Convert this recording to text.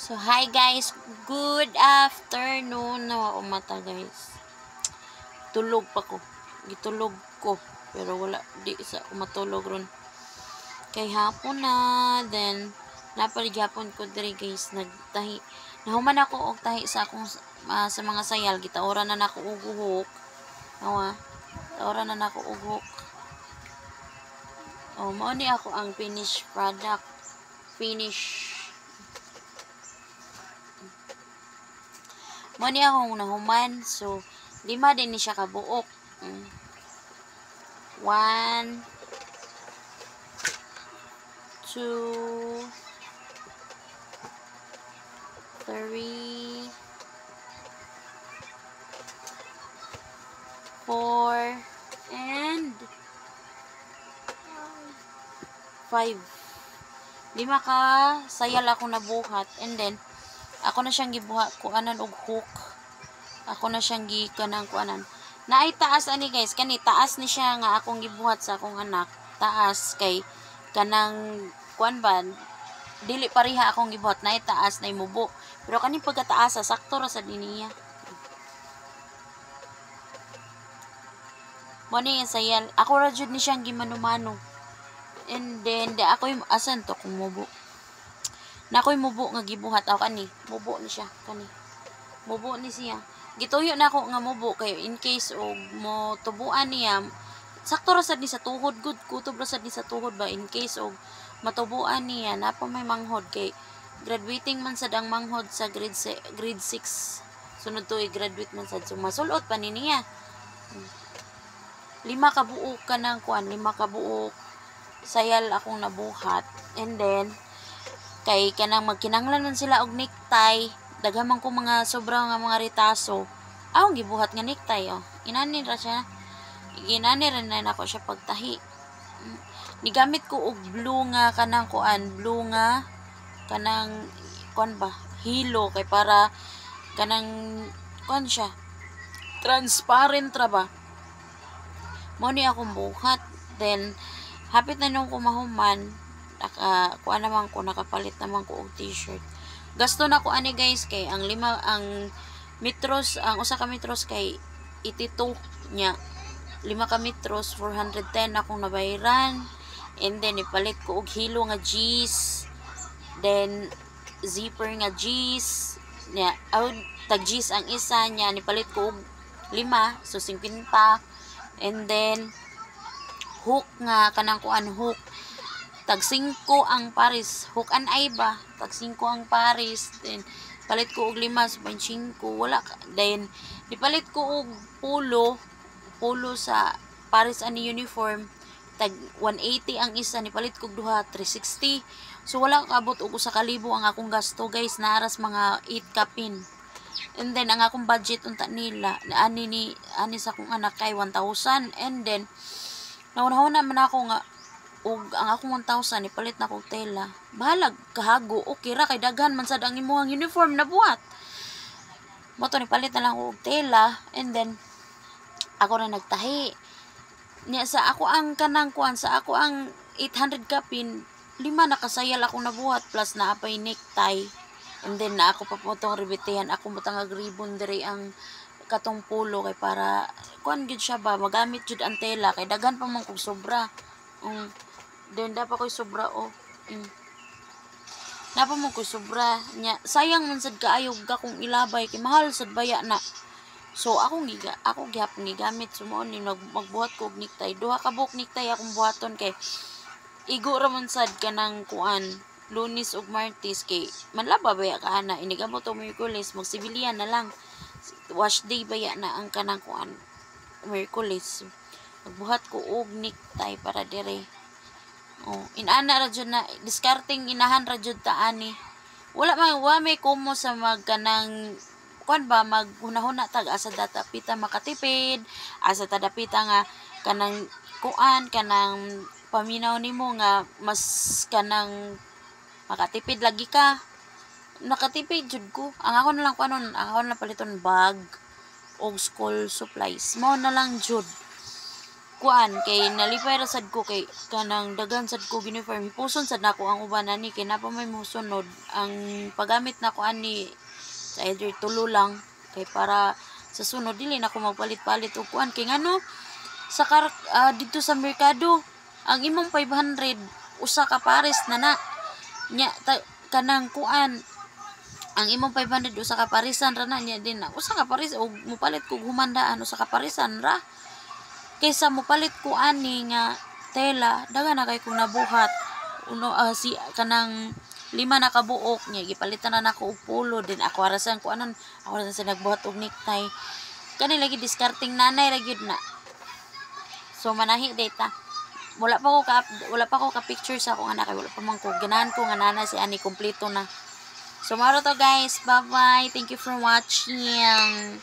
So, hi guys. Good afternoon. Nawa umata guys. Tulog pa ko. Gitulog ko. Pero wala. Di sa matulog ron. Kay hapon na. Then, napaligapon ko diri guys. Nagtahi. Nahuman ako og tahi sa akong sa mga sayal. Gitaoran na nako og uhok. Nawa. Taoran na nako og uhok. Oh, mao ni ako ang finished product. Mo ni akong nahuman. So, 5 din ni siya kabuok. 1, 2, 3, 4, and 5. 5 ka sayal ako nabuhat. And then, ako na siyang gibuhat kuanan og hook. Ako na siyang gikanang kuanan. Naay taas ani guys, kani taas ni siya nga akong gibuhat sa akong anak. Taas kay kanang kuan ba dili pareha akong gibuhat, naay taas nay mubo. Pero kani pagkataas sakto ra sa diniya. Mo ni sayal, ako ra jud ni siyang gimanumano. And then ako yung asan to kung mubo. Na ako'y mubo nga gibuhat ako kani. Mubo ni siya kani. Mubo ni siya. Gituyo na ako nga mubo kayo in case og mo tubuan niya. Sakto ra sad ni sa tuhod good. Kutob ra sad ni sa tuhod ba in case og matubuan niya na pa may manghod kay graduating man sad ang manghod sa grade 6. Sunod to i-graduate man sad. So masulot pa ni niya. 5 ka buok ka ng kuan, 5 ka buok sayal akong nabuhat. And then kay kanang magkinanglan man sila og necktie, daghan man ko mga sobra nga mga retaso. Ang gibuhat nga necktie oh. Inani ra siya. Ginani ra na nako siya pagtahi. Nigamit ko og blue nga kanang kuan, blue nga kanang kuan ba, hilo kay para kanang kuan siya. Transparent ra ba. Mo ni akong buhat. Then hapit na nung kumahuman, kuha naman ko, nakapalit naman ko og t-shirt. Gasto na ko ani guys kay ang metros, ang usa ka metros kay 82 nya. 5 ka metros 410 akong nabayaran. And then ipalit ko og hilo nga jeans. Then zipper nga jeans. Nya, tag jeans ang isa nya nipalit ko og 5, so 50. And then hook nga kanang kuan hook tag 5 ang pares, hook and eye ba, tag 5 ang pares. Then palit ko og 5 so 5 wala. Then nipalit ko og polo sa pares ani uniform, tag 180 ang isa, nipalit ko og duha 360. So wala kaabot og 1,000 ang akong gasto guys, naaras mga 8 kapin. And then ang akong budget unta nila ani sa akong anak kay 1,000. And then nauna man ako nga og ang akong 1,000 ipalit na kog tela. Bahalag kahago, okay ra kay daghan man sad ang imuhang uniform na buhat. Mo to nipalit na lang og tela. And then ako na nagtahi. Nya sa ako ang kanang kuan, sa ako ang 800 kapin, 5 nakasayal ako nabuhat plus naapay necktie. And then na ako pa po itong ribitihan. Ako mo tangag ribbon diri ang katong polo kay para kuan gid siya ba magamit jud ang tela kay daghan pa man kog sobra. Then dapat ko'y sobra o. Napa mo ko'y sobra. Nya, sayang man sad kaayo ga kung ilabay. Kay mahal sad baya na. So, ako gihapon gigamit. Sumuon ni magbuhat ko og necktie. 2 ka buok necktie akong buhaton kay igo ra man sad kanang kuan. Lunes ug Martes kay manlaba baya ka ana. Inigamo to Miyerkules. Magsibilian na lang. Wash day baya na ang kanang kuan. Miyerkules. Magbuhat ko og necktie para dire. Inana ra jud na discarding inahan ra jud ta ani. Wala may kumo sa magkanang kuan ba maghunahuna tag asa data pita makatipid, asa ta dapita nga kanang kuan kanang paminaw nimo nga mas kanang makatipid lagi ka. Nakatipid jud ko. Ang ako na lang kuanon, ang ako na paliton bag og school supplies. Mao na lang jud. kuan kay nalipay ra sad ko kay kanang daghan sad ko uniform puson sad nako ang uban ani kay napa may mosunod ang paggamit nako ani sa either tulo lang kay para sa sunod dili na ko magpalit-palit og kuan kay ngano sa dito sa merkado ang imong 500 usa ka pares na na nya kanang kuan ang imong 500 usa ka parisan ra na nya din na usa ka paris og mupalit kog humandaan usa ka parisan ra kaysa mupalit ko ani nga tela daga na kay kung nabuhat si kanang 5 na kabuok niya gipalitan na nako og pulo din ako arasan ko anon ako arasan sa nagbuhat og necktie kani lagi discarding nanay ra gyud na so manahi data wala pa ko ka picture sa akong anak kay wala pa man ko ganahan ko nga nanay si ani kompleto na so maro to guys bye bye thank you for watching